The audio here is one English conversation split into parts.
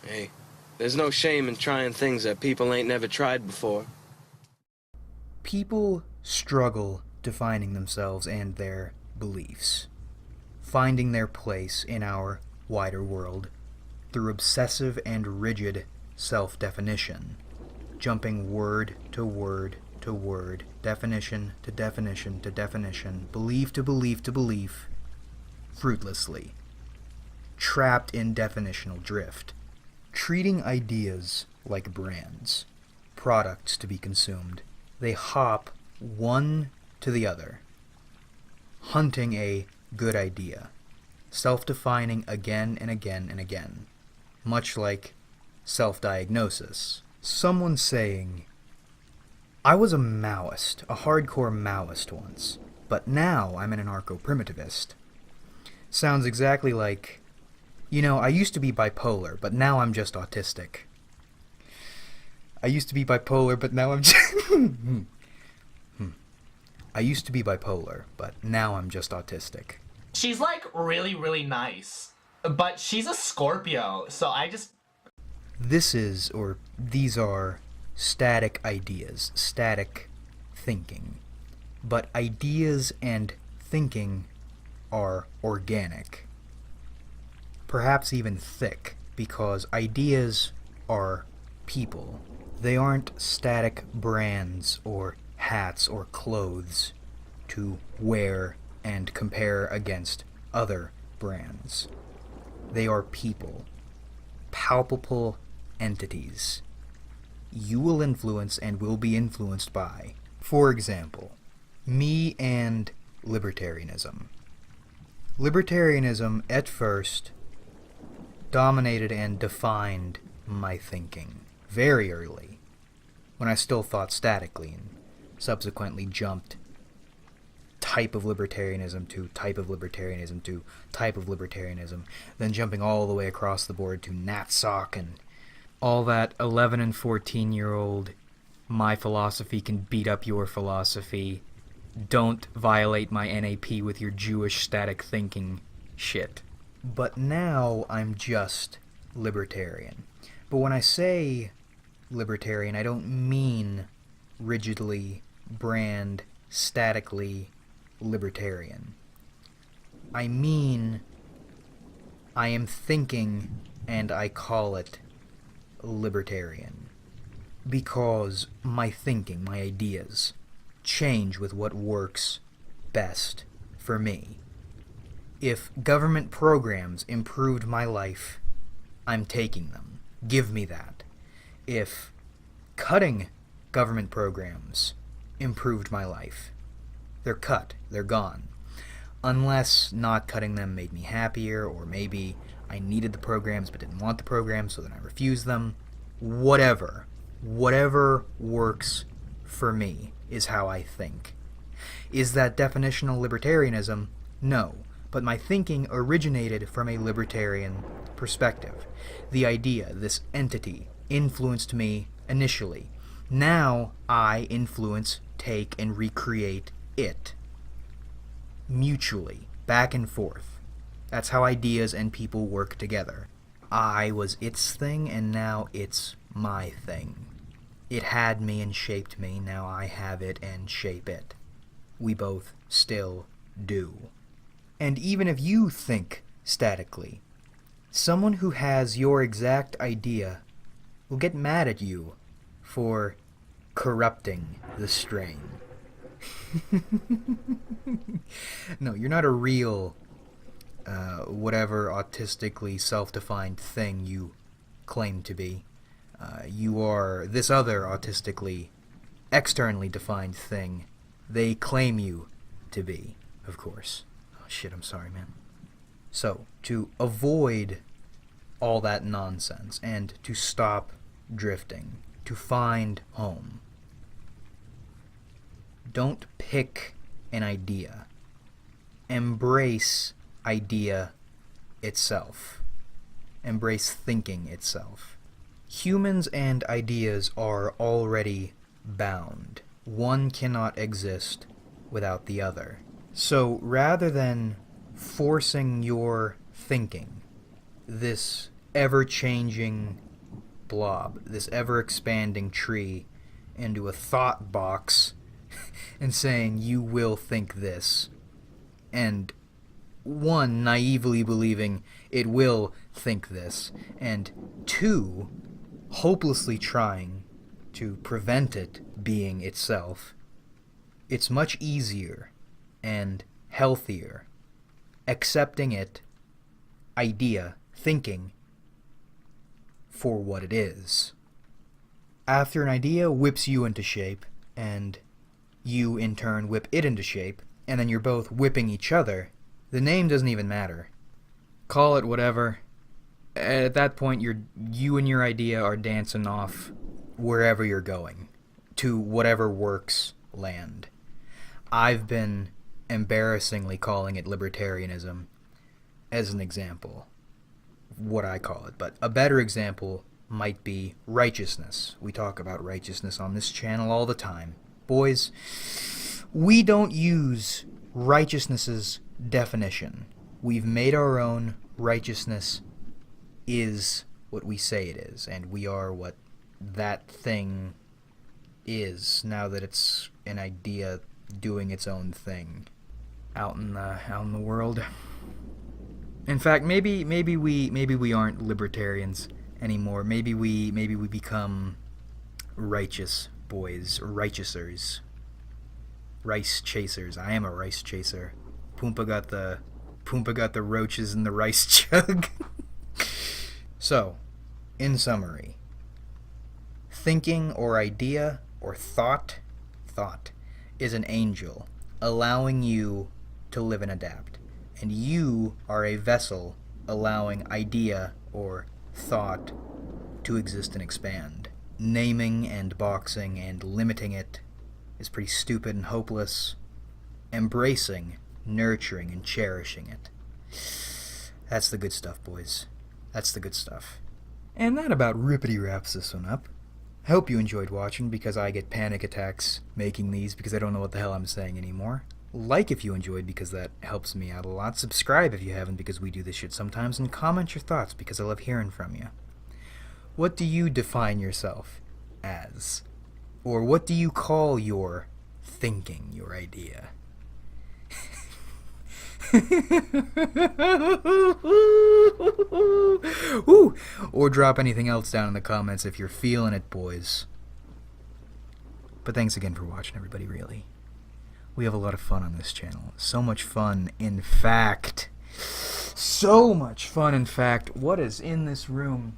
Hey, there's no shame in trying things that people ain't never tried before. People struggle defining themselves and their beliefs, finding their place in our wider world through obsessive and rigid self definition, jumping word to word to word, definition to definition to definition, belief to belief to belief, fruitlessly, trapped in definitional drift, treating ideas like brands, products to be consumed. They hop one to the other, hunting a good idea, self-defining again and again and again, much like self-diagnosis. Someone saying, I was a Maoist, a hardcore Maoist once, but now I'm an anarcho-primitivist. Sounds exactly like, I used to be bipolar, but now I'm just autistic. I used to be bipolar, but now I'm just... I used to be bipolar, but now I'm just autistic. She's like really, really nice, but she's a Scorpio, so I just... These are static ideas, static thinking. But ideas and thinking are organic. Perhaps even thick, because ideas are people. They aren't static brands or hats or clothes to wear and compare against other brands. They are people, palpable entities. You will influence and will be influenced by. For example, me and libertarianism. Libertarianism, at first, dominated and defined my thinking very early, when I still thought statically, and subsequently jumped type of libertarianism to type of libertarianism to type of libertarianism, then jumping all the way across the board to NatSoc and all that 11 and 14-year-old my philosophy can beat up your philosophy, don't violate my NAP with your Jewish static thinking shit. But now I'm just libertarian. But when I say libertarian, I don't mean rigidly, brand, statically libertarian. I mean I am thinking and I call it libertarian. Because my thinking, my ideas, change with what works best for me. If government programs improved my life, I'm taking them. Give me that. If cutting government programs improved my life, they're cut. They're gone. Unless not cutting them made me happier, or maybe I needed the programs but didn't want the programs, so then I refused them. Whatever works for me is how I think. Is that definitional libertarianism? No. But my thinking originated from a libertarian perspective. The idea, this entity, influenced me initially. Now I influence, take, and recreate it. Mutually, back and forth. That's how ideas and people work together. I was its thing, and now it's my thing. It had me and shaped me, now I have it and shape it. We both still do. And even if you think statically, someone who has your exact idea will get mad at you for corrupting the strain. No, you're not a real, whatever autistically self-defined thing you claim to be. You are this other autistically, externally defined thing they claim you to be, of course. Oh shit, I'm sorry, man. So, to avoid all that nonsense and to stop drifting, to find home, don't pick an idea. Embrace idea itself. Embrace thinking itself. Humans and ideas are already bound. One cannot exist without the other. So rather than forcing your thinking, this ever-changing blob, this ever-expanding tree, into a thought box and saying, you will think this. And one, naively believing it will think this, and two, hopelessly trying to prevent it being itself. It's much easier and healthier accepting it, idea, thinking, for what it is. After an idea whips you into shape, and you in turn whip it into shape, and then you're both whipping each other, the name doesn't even matter. Call it whatever. At that point, you and your idea are dancing off wherever you're going, to whatever works land. I've been embarrassingly calling it libertarianism as an example, what I call it. But a better example might be righteousness. We talk about righteousness on this channel all the time. Boys, we don't use righteousness's definition. We've made our own. Righteousness is what we say it is, and we are what that thing is, now that it's an idea doing its own thing out in the world. In fact, maybe we aren't libertarians anymore. Maybe we become righteous boys, righteousers, rice chasers. I am a rice chaser. Poompa got the roaches in the rice jug. So, in summary, thinking or idea or thought is an angel allowing you to live and adapt. And you are a vessel allowing idea or thought to exist and expand. Naming and boxing and limiting it is pretty stupid and hopeless. Embracing, nurturing, and cherishing it. That's the good stuff, boys. That's the good stuff. And that about rippity wraps this one up. I hope you enjoyed watching, because I get panic attacks making these because I don't know what the hell I'm saying anymore. Like if you enjoyed, because that helps me out a lot. Subscribe if you haven't, because we do this shit sometimes. And comment your thoughts, because I love hearing from you. What do you define yourself as? Or what do you call your thinking, your idea? Ooh. Or drop anything else down in the comments if you're feeling it, boys. But thanks again for watching, everybody, really. We have a lot of fun on this channel. So much fun, in fact. So much fun, in fact. What is in this room?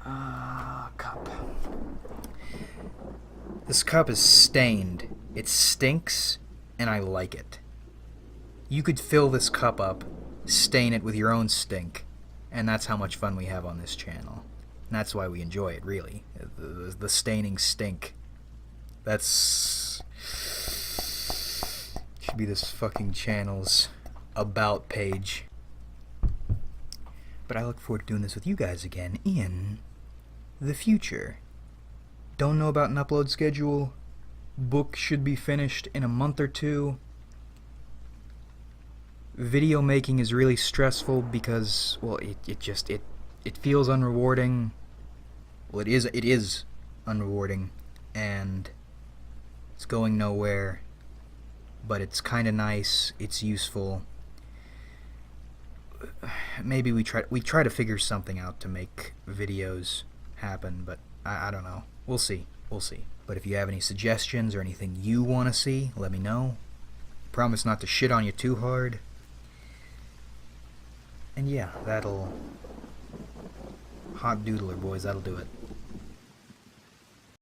Cup. This cup is stained. It stinks, and I like it. You could fill this cup up, stain it with your own stink, and that's how much fun we have on this channel. And that's why we enjoy it, really. The staining stink. That's... should be this fucking channel's about page. But I look forward to doing this with you guys again in the future. Don't know about an upload schedule. Book should be finished in a month or two. Video making is really stressful because, well, it feels unrewarding. Well, it is unrewarding, and it's going nowhere. But it's kind of nice. It's useful. Maybe we try to figure something out to make videos happen, but I don't know. We'll see. But if you have any suggestions or anything you want to see, let me know. Promise not to shit on you too hard. And yeah, that'll... hot doodler, boys, that'll do it.